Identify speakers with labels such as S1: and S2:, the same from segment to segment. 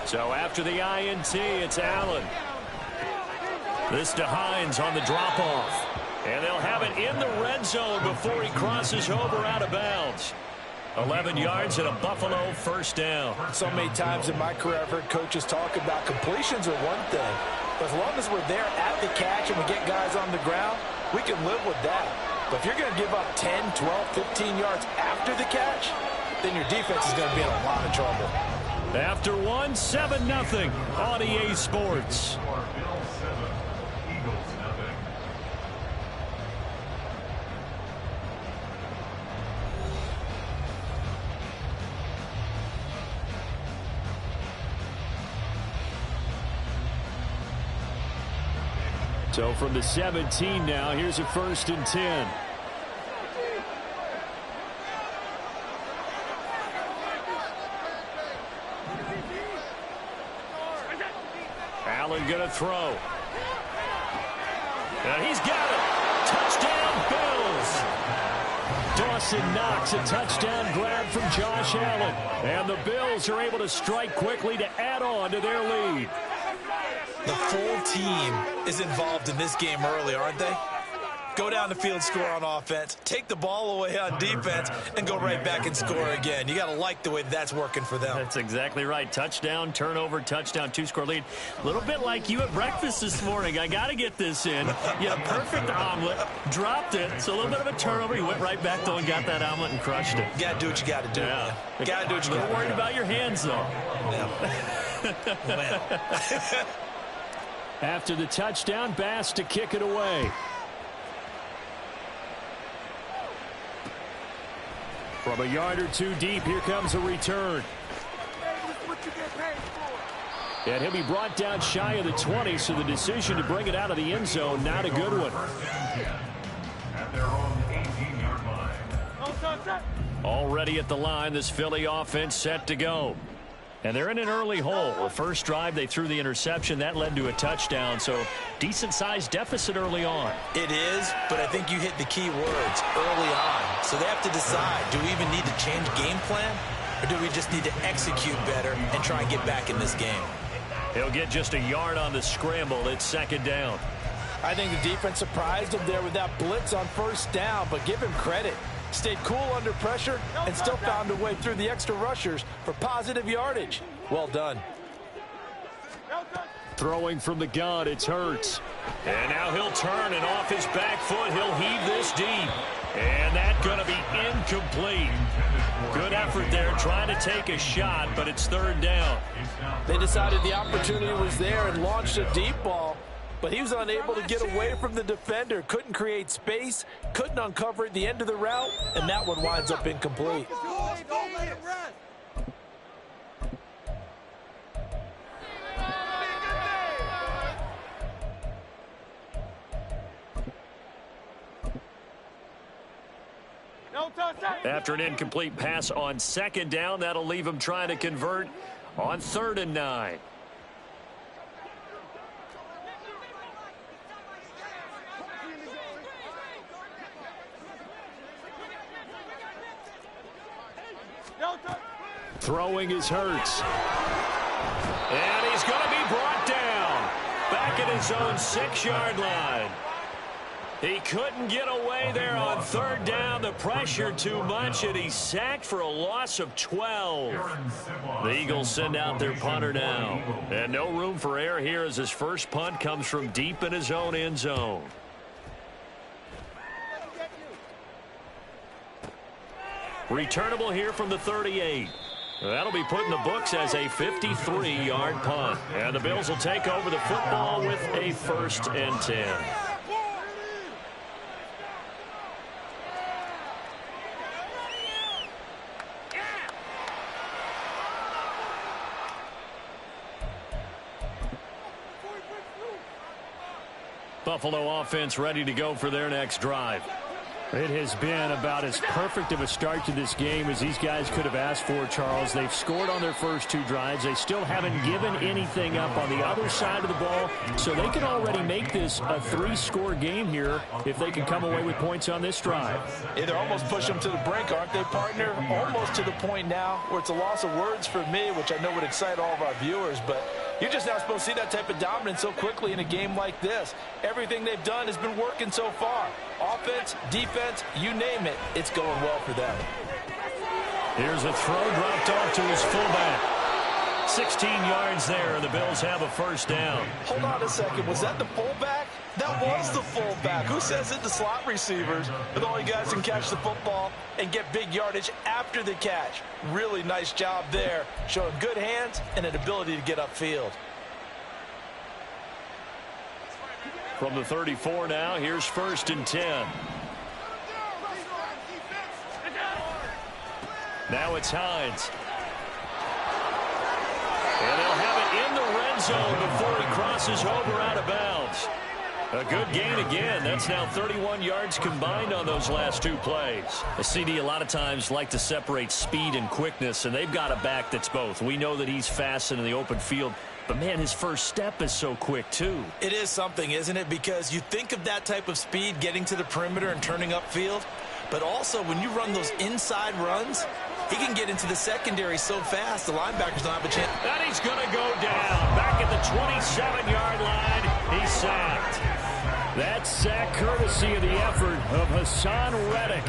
S1: So after the INT, it's Allen. This to Hines on the drop-off. And they'll have it in the red zone before he crosses over out of bounds. 11 yards and a Buffalo first down.
S2: So many times in my career I've heard coaches talk about completions are one thing. But as long as we're there at the catch and we get guys on the ground, we can live with that. But if you're going to give up 10, 12, 15 yards after the catch, then your defense is going to be in a lot of trouble.
S1: After one, 7-0 on EA Sports. So from the 17 now, here's a 1st and 10. Allen going to throw. And he's got it. Touchdown, Bills. Dawson Knox, a touchdown grab from Josh Allen. And the Bills are able to strike quickly to add on to their lead.
S2: The full team is involved in this game early, aren't they? Go down the field, score on offense, take the ball away on defense, and go right back and score again. You got to like the way that's working for them.
S1: That's exactly right. Touchdown, turnover, touchdown, 2-score lead. A little bit like you at breakfast this morning. I got to get this in. You had a perfect omelet, dropped it. It's a little bit of a turnover. You went right back, though, and got that omelet and crushed it.
S2: You got to do what you got to do.
S1: Yeah.
S2: You got to do what you got to do.
S1: Worried about your hands, though.
S2: Well.
S1: After the touchdown, Bass to kick it away. From a yard or two deep, here comes a return. And he'll be brought down shy of the 20, so the decision to bring it out of the end zone, not a good one. Already at the line, this Philly offense set to go. And they're in an early hole. The first drive, they threw the interception. That led to a touchdown, so decent-sized deficit early on.
S2: It is, but I think you hit the key words early on. So they have to decide, do we even need to change game plan, or do we just need to execute better and try and get back in this game?
S1: He'll get just a yard on the scramble. It's 2nd down.
S2: I think the defense surprised him there with that blitz on 1st down, but give him credit. Stayed cool under pressure and still found a way through the extra rushers for positive yardage. Well done.
S1: Throwing from the gun, it's Hurts. And now he'll turn, and off his back foot, he'll heave this deep. And that's going to be incomplete. Good effort there, trying to take a shot, but it's 3rd down.
S2: They decided the opportunity was there and launched a deep ball, but he was unable to get away from the defender. Couldn't create space, couldn't uncover at the end of the route, and that one winds up incomplete.
S1: After an incomplete pass on 2nd down, that'll leave him trying to convert on 3rd and 9. Throwing is Hurts. And he's going to be brought down. Back at his own 6-yard line. He couldn't get away there on 3rd down. The pressure too much, and he's sacked for a loss of 12. The Eagles send out their punter now. And no room for error here as his first punt comes from deep in his own end zone. Returnable here from the 38. That'll be put in the books as a 53-yard punt. And the Bills will take over the football with a 1st and 10. Buffalo offense ready to go for their next drive. It has been about as perfect of a start to this game as these guys could have asked for, Charles. They've scored on their first two drives. They still haven't given anything up on the other side of the ball, so they can already make this a three-score game here if they can come away with points on this drive.
S2: Yeah, they're almost pushing them to the brink, aren't they, partner? Almost to the point now where it's a loss of words for me, which I know would excite all of our viewers, but you're just not supposed to see that type of dominance so quickly in a game like this. Everything they've done has been working so far. Offense, defense, you name it, it's going well for them.
S1: Here's a throw dropped off to his fullback. 16 yards there, and the Bills have a first down.
S2: Hold on a second. Was that the fullback? That was the fullback. Who says it? The slot receivers. But all you guys can catch the football and get big yardage after the catch. Really nice job there, showing good hands and an ability to get upfield.
S1: From the 34 now, here's 1st and 10. Now it's Hines. And they'll have it in the red zone before he crosses over out of bounds. A good gain again. That's now 31 yards combined on those last two plays. A CD a lot of times like to separate speed and quickness, and they've got a back that's both. We know that he's fast in the open field, but, man, his first step is so quick, too.
S2: It is something, isn't it? Because you think of that type of speed getting to the perimeter and turning upfield, but also when you run those inside runs, he can get into the secondary so fast the linebackers don't have a chance.
S1: And he's going to go down. Back at the 27-yard line, he's sacked. That sack courtesy of the effort of Hassan Reddick.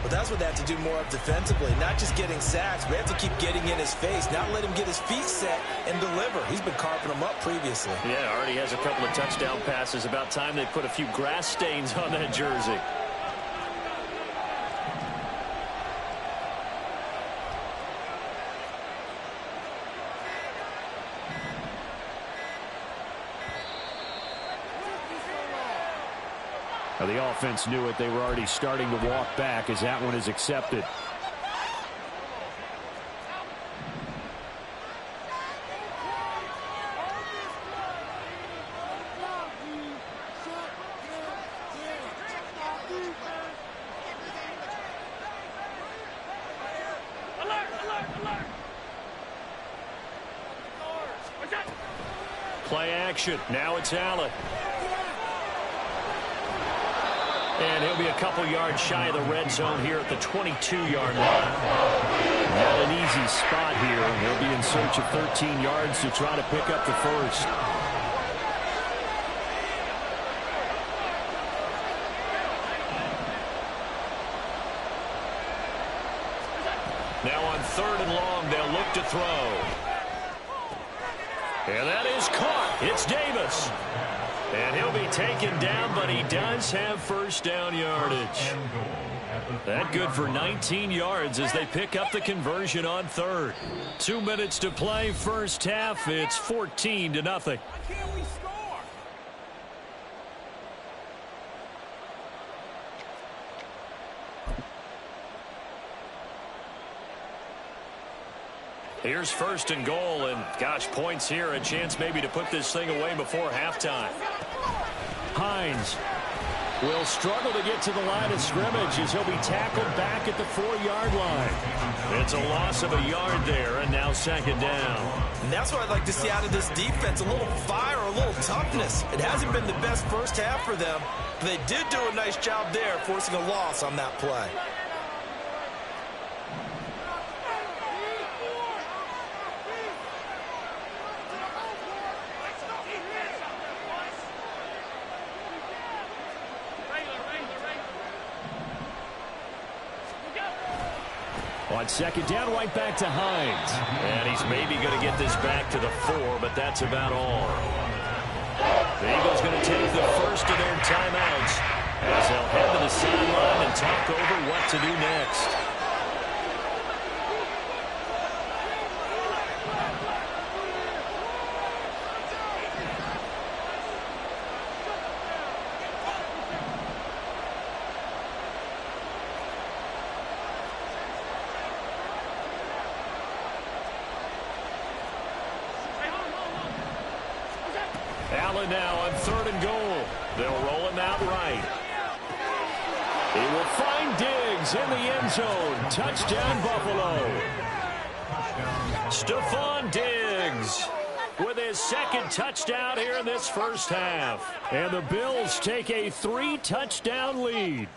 S2: But that's what they have to do more of defensively, not just getting sacks. We have to keep getting in his face, not let him get his feet set and deliver. He's been carving them up previously.
S1: Yeah, already has a couple of touchdown passes. About time they put a few grass stains on that jersey. Now, the offense knew it. They were already starting to walk back as that one is accepted. Play action. Now it's Allen. And he'll be a couple yards shy of the red zone here at the 22-yard line. Not an easy spot here. They'll be in search of 13 yards to try to pick up the first. Now on 3rd and long, they'll look to throw. And that is caught. It's Davis. And he'll be taken down, but he does have first down yardage. That good for 19 yards as they pick up the conversion on 3rd. 2 minutes to play first half. It's 14-0. Here's 1st and goal, and gosh, points here, a chance maybe to put this thing away before halftime. Hines will struggle to get to the line of scrimmage as he'll be tackled back at the 4-yard line. It's a loss of a yard there, and now 2nd down.
S2: And that's what I'd like to see out of this defense, a little fire, a little toughness. It hasn't been the best first half for them, but they did do a nice job there, forcing a loss on that play.
S1: On 2nd down, right back to Hines. And he's maybe going to get this back to the 4, but that's about all. The Eagles going to take the first of their timeouts as they'll head to the sideline and talk over what to do next. Allen now on 3rd and goal. They'll roll him out right. He will Diggs in the end zone. Touchdown, Buffalo. Stephon Diggs with his second touchdown here in this first half. And the Bills take a 3-touchdown lead.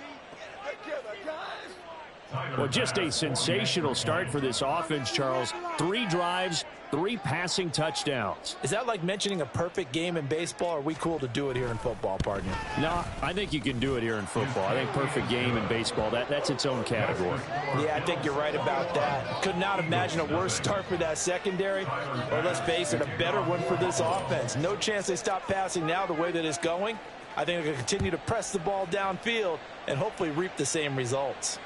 S1: Well, just a sensational start for this offense, Charles. 3 drives, 3 passing touchdowns.
S2: Is that like mentioning a perfect game in baseball, or are we cool to do it here in football, partner?
S1: No, I think you can do it here in football. I think perfect game in baseball, that's its own category.
S2: Yeah, I think you're right about that. Could not imagine a worse start for that secondary, or let's face it, a better one for this offense. No chance they stop passing now the way that it's going. I think they're going to continue to press the ball downfield and hopefully reap the same results.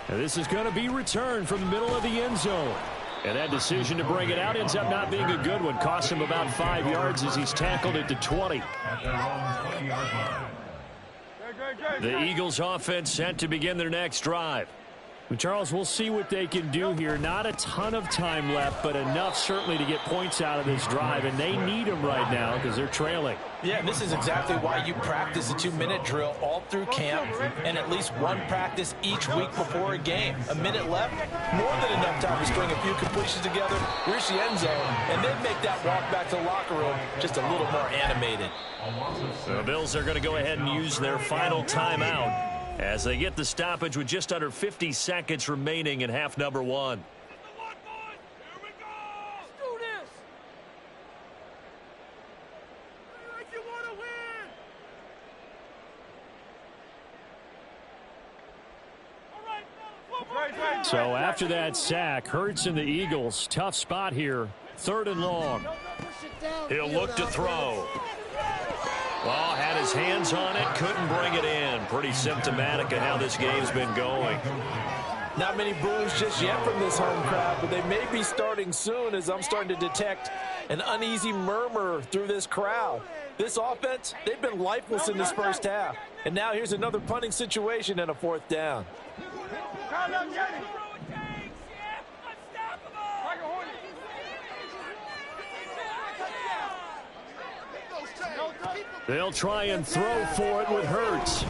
S1: Now this is going to be returned from the middle of the end zone. And that decision to bring it out ends up not being a good one. Cost him about 5 yards as he's tackled it to 20. The Eagles offense set to begin their next drive. Well, Charles, we'll see what they can do here. Not a ton of time left, but enough certainly to get points out of this drive. And they need them right now because they're trailing.
S2: Yeah, and this is exactly why you practice a 2-minute drill all through camp and at least one practice each week before a game. A minute left, more than enough time to string a few completions together, reach the end zone, and then make that walk back to the locker room just a little more animated.
S1: The Bills are going to go ahead and use their final timeout as they get the stoppage with just under 50 seconds remaining in half number 1. So after that sack, Hurts and the Eagles, tough spot here, 3rd and long. He'll look to throw. Well, had his hands on it, couldn't bring it in. Pretty symptomatic of how this game's been going.
S2: Not many boos just yet from this home crowd, but they may be starting soon as I'm starting to detect an uneasy murmur through this crowd. This offense, they've been lifeless in this first half. And now here's another punting situation and a 4th down.
S1: They'll try and throw for it with Hurts.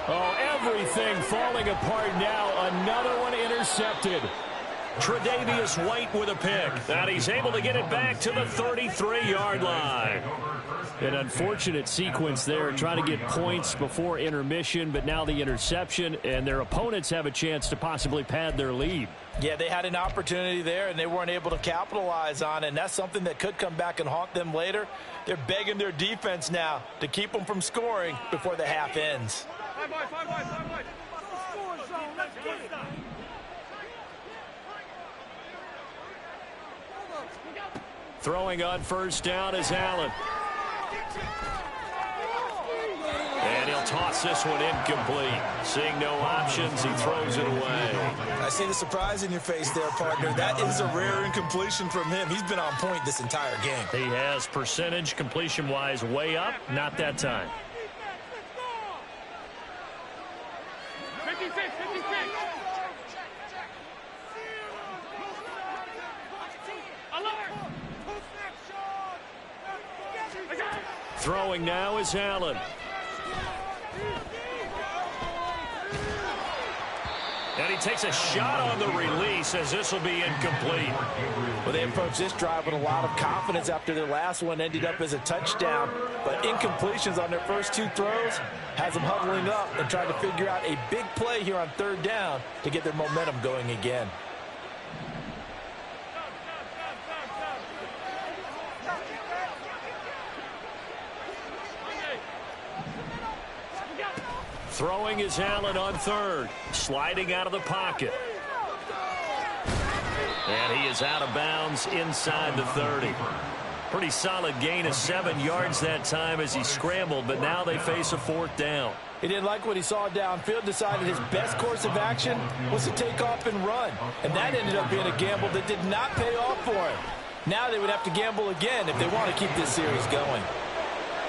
S1: Oh, everything falling apart now. Another one intercepted. Tre'Davious White with a pick. And he's able to get it back to the 33-yard line. An unfortunate sequence there, trying to get points before intermission, but now the interception, and their opponents have a chance to possibly pad their lead.
S2: Yeah, they had an opportunity there, and they weren't able to capitalize on it, and that's something that could come back and haunt them later. They're begging their defense now to keep them from scoring before the half ends.
S1: Throwing on 1st down is Allen. And he'll toss this one incomplete. Seeing no options, he throws it away.
S2: I see the surprise in your face there, partner. That is a rare incompletion from him. He's been on point this entire game.
S1: He has percentage completion-wise way up. Not that time.
S3: 56, 56.
S1: Throwing now is Allen. And he takes a shot on the release as this will be incomplete.
S2: Well, they approached this drive with a lot of confidence after their last one ended up as a touchdown. But incompletions on their first 2 throws has them huddling up and trying to figure out a big play here on 3rd down to get their momentum going again.
S1: Throwing is Allen on 3rd. Sliding out of the pocket. And he is out of bounds inside the 30. Pretty solid gain of 7 yards that time as he scrambled, but now they face a 4th down.
S2: He didn't like what he saw downfield, decided his best course of action was to take off and run. And that ended up being a gamble that did not pay off for him. Now they would have to gamble again if they want to keep this series going.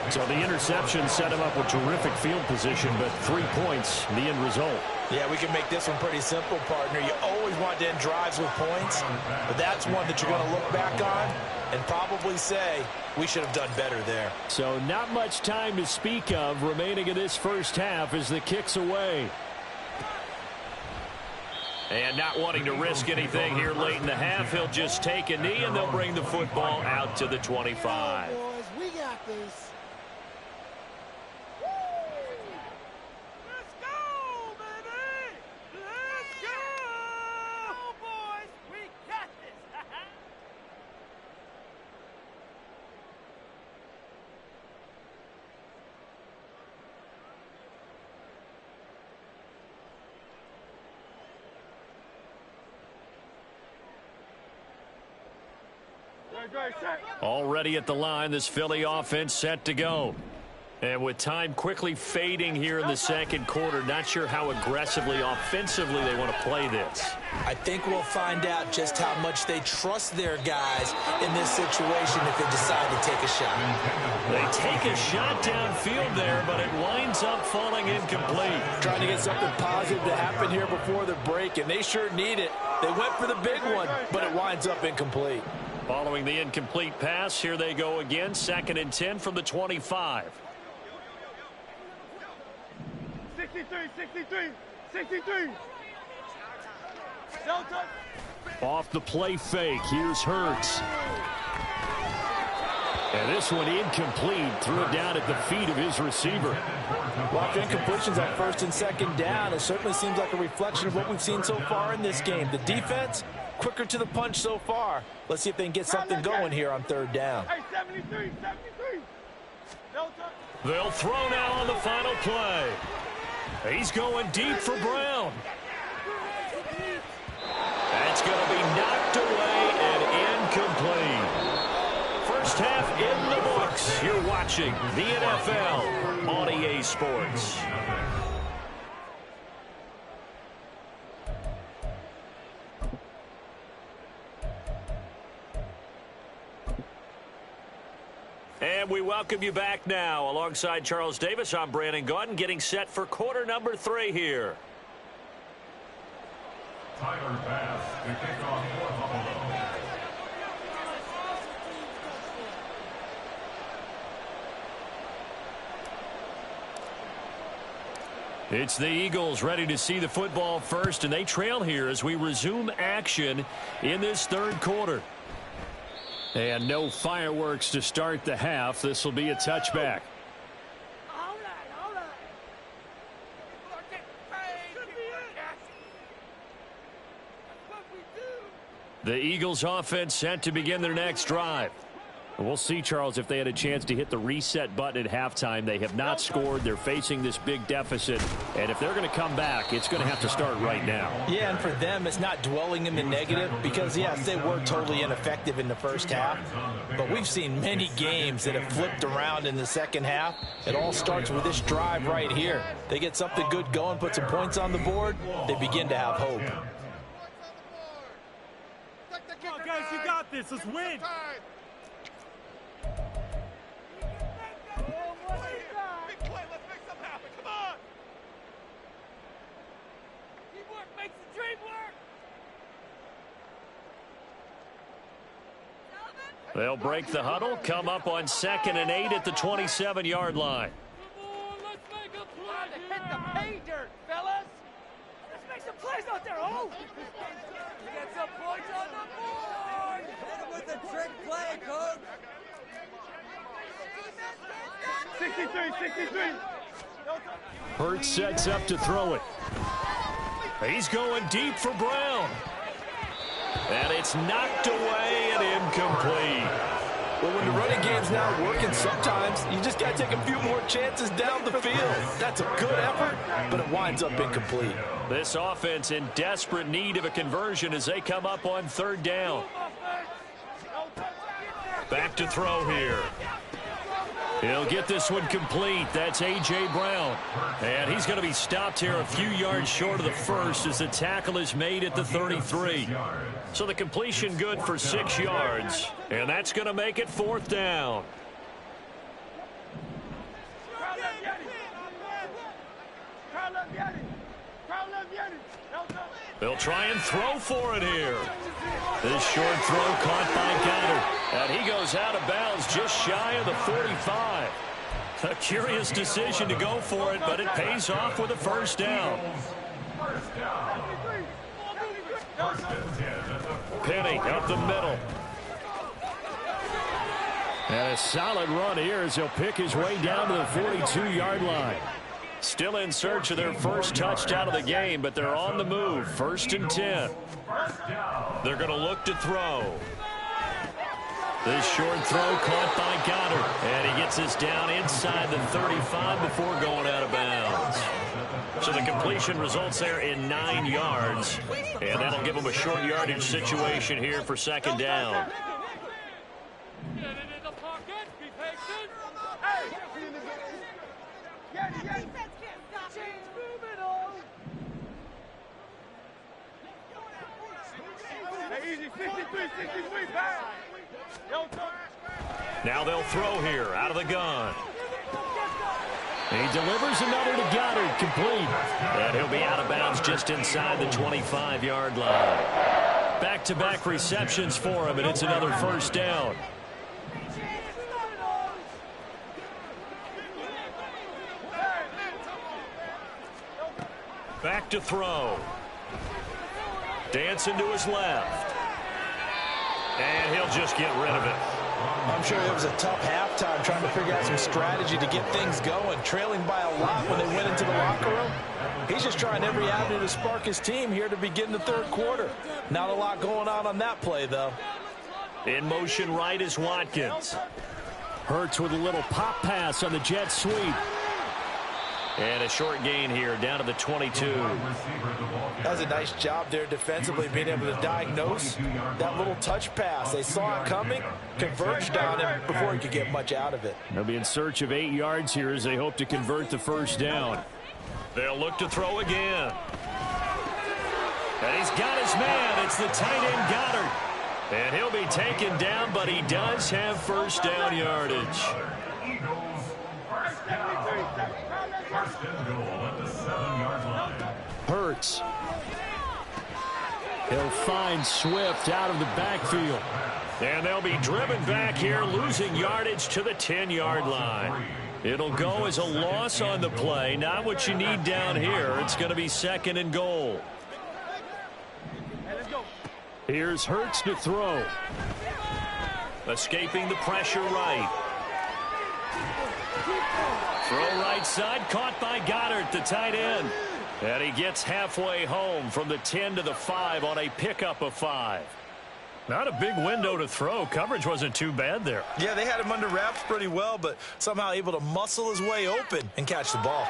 S1: So the interception set him up with terrific field position, but 3 points, the end result.
S2: Yeah, we can make this one pretty simple, partner. You always want to end drives with points, but that's one that you're going to look back on and probably say, we should have done better there.
S1: So not much time to speak of remaining in this first half as the kick's away. And not wanting to risk anything here late in the half, he'll just take a knee and they'll bring the football out to the 25.
S4: Boys, we got this.
S1: Already at the line, this Philly offense set to go. And with time quickly fading here in the second quarter, not sure how aggressively, offensively they want to play this.
S2: I think we'll find out just how much they trust their guys in this situation if they decide to take a shot.
S1: They take a shot downfield there, but it winds up falling incomplete.
S2: Trying to get something positive to happen here before the break, and they sure need it. They went for the big one, but it winds up incomplete.
S1: Following the incomplete pass, here they go again, 2nd and 10 from the 25.
S3: 63.
S1: Off the play fake, here's Hurts. And this one incomplete, threw it down at the feet of his receiver.
S2: A lot of incompletions on 1st and 2nd down. It certainly seems like a reflection of what we've seen so far in this game. The defense, quicker to the punch so far. Let's see if they can get something going here on 3rd down.
S3: Hey, 73.
S1: They'll throw now on the final play. He's going deep for Brown. That's going to be knocked away and incomplete. First half in the books. You're watching the NFL on EA Sports. And we welcome you back now. Alongside Charles Davis, I'm Brandon Gaudin, getting set for quarter number 3 here.
S5: Tyler Bass to kick off for Buffalo.
S1: It's the Eagles ready to see the football first, and they trail here as we resume action in this 3rd quarter. And no fireworks to start the half. This will be a touchback. The Eagles offense set to begin their next drive. We'll see, Charles, if they had a chance to hit the reset button at halftime. They have not scored. They're facing this big deficit. And if they're going to come back, it's going to have to start right now.
S2: Yeah, and for them, it's not dwelling in the negative because, yes, they were totally ineffective in the first half. But we've seen many games that have flipped around in the second half. It all starts with this drive right here. They get something good going, put some points on the board, they begin to have hope.
S3: Come on, guys, you got this. Let's win.
S1: They'll break the huddle, come up on 2nd and 8 at the 27-yard line.
S6: Let's make a play. Hit the pay dirt, fellas. Let's make some plays out there. Oh, get some points on the board. Hit him with a trick play, coach.
S3: 63.
S1: Hurts sets up to throw it. He's going deep for Brown. And it's knocked away and incomplete.
S2: Well, when the running game's not working, sometimes you just got to take a few more chances down the field. That's a good effort, but it winds up incomplete.
S1: This offense in desperate need of a conversion as they come up on 3rd down. Back to throw here. He'll get this one complete. That's A.J. Brown. And he's going to be stopped here a few yards short of the first as the tackle is made at the 33. So the completion good for 6 yards. And that's going to make it 4th down.
S3: Crowd left Yeti.
S1: They'll try and throw for it here. This short throw caught by Goddard. And he goes out of bounds just shy of the 45. A curious decision to go for it, but it pays off with a first down. Penny up the middle. And a solid run here as he'll pick his way down to the 42-yard line. Still in search of their first touchdown of the game, but they're on the move. 1st and 10. They're going to look to throw. This short throw caught by Goddard. And he gets us down inside the 35 before going out of bounds. So the completion results there in 9 yards. And that'll give them a short yardage situation here for 2nd down.
S6: Get it in the pocket. Be patient.
S1: Now they'll throw here out of the gun. He delivers another to Goddard, complete. And he'll be out of bounds just inside the 25-yard line. Back-to-back receptions for him, and it's another first down. Back to throw. Dancing to his left. And he'll just get rid of it.
S2: I'm sure it was a tough halftime trying to figure out some strategy to get things going. Trailing by a lot when they went into the locker room. He's just trying every avenue to spark his team here to begin the 3rd quarter. Not a lot going on that play, though.
S1: In motion right is Watkins. Hurts with a little pop pass on the jet sweep. And a short gain here down to the 22.
S2: That's a nice job there defensively, being able to diagnose that little touch pass. They saw it coming, converged on him before he could get much out of it.
S1: They'll be in search of 8 yards here as they hope to convert the first down. They'll look to throw again. And he's got his man. It's the tight end Goddard. And he'll be taken down, but he does have first down yardage.
S5: First and goal at the 7-yard line.
S1: Hurts. He'll find Swift out of the backfield. And they'll be driven back here, losing yardage to the 10-yard line. It'll go as a loss on the play. Not what you need down here. It's going to be 2nd and goal. Here's Hurts to throw. Escaping the pressure right. Throw right side, caught by Goddard, the tight end. And he gets halfway home from the 10 to the 5 on a pickup of 5. Not a big window to throw. Coverage wasn't too bad there.
S2: Yeah, they had him under wraps pretty well, but somehow able to muscle his way open and catch the ball.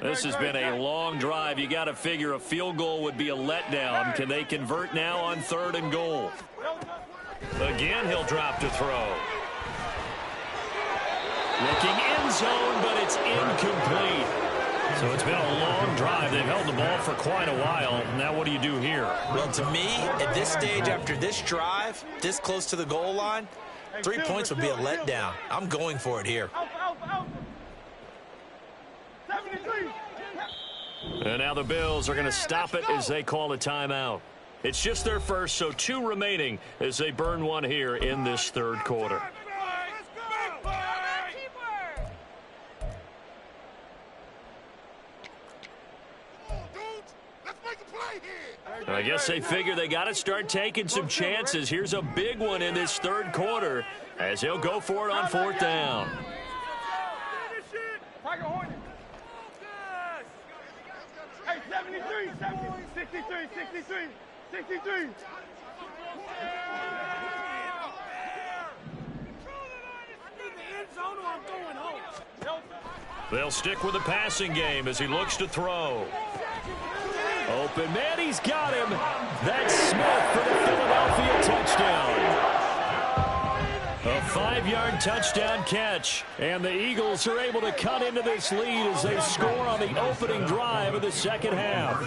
S1: This has been a long drive. You got to figure a field goal would be a letdown. Can they convert now on 3rd and goal? Again, he'll drop to throw. Looking end zone, but it's incomplete. So it's been a long drive. They've held the ball for quite a while. Now what do you do here?
S2: Well, to me, at this stage after this drive, this close to the goal line, 3 points would be a letdown. I'm going for it here.
S1: And now the Bills are going to stop it as they call a timeout. It's just their first, so 2 remaining as they burn one here in this 3rd quarter. I guess they figure they got to start taking some chances. Here's a big one in this 3rd quarter as he'll go for it on 4th down.
S3: Hey, 73, 63, 63, 63.
S1: They'll stick with the passing game as he looks to throw. Open man, he's got him. That's Smith for the Philadelphia touchdown. A 5-yard touchdown catch. And the Eagles are able to cut into this lead as they score on the opening drive of the 2nd half.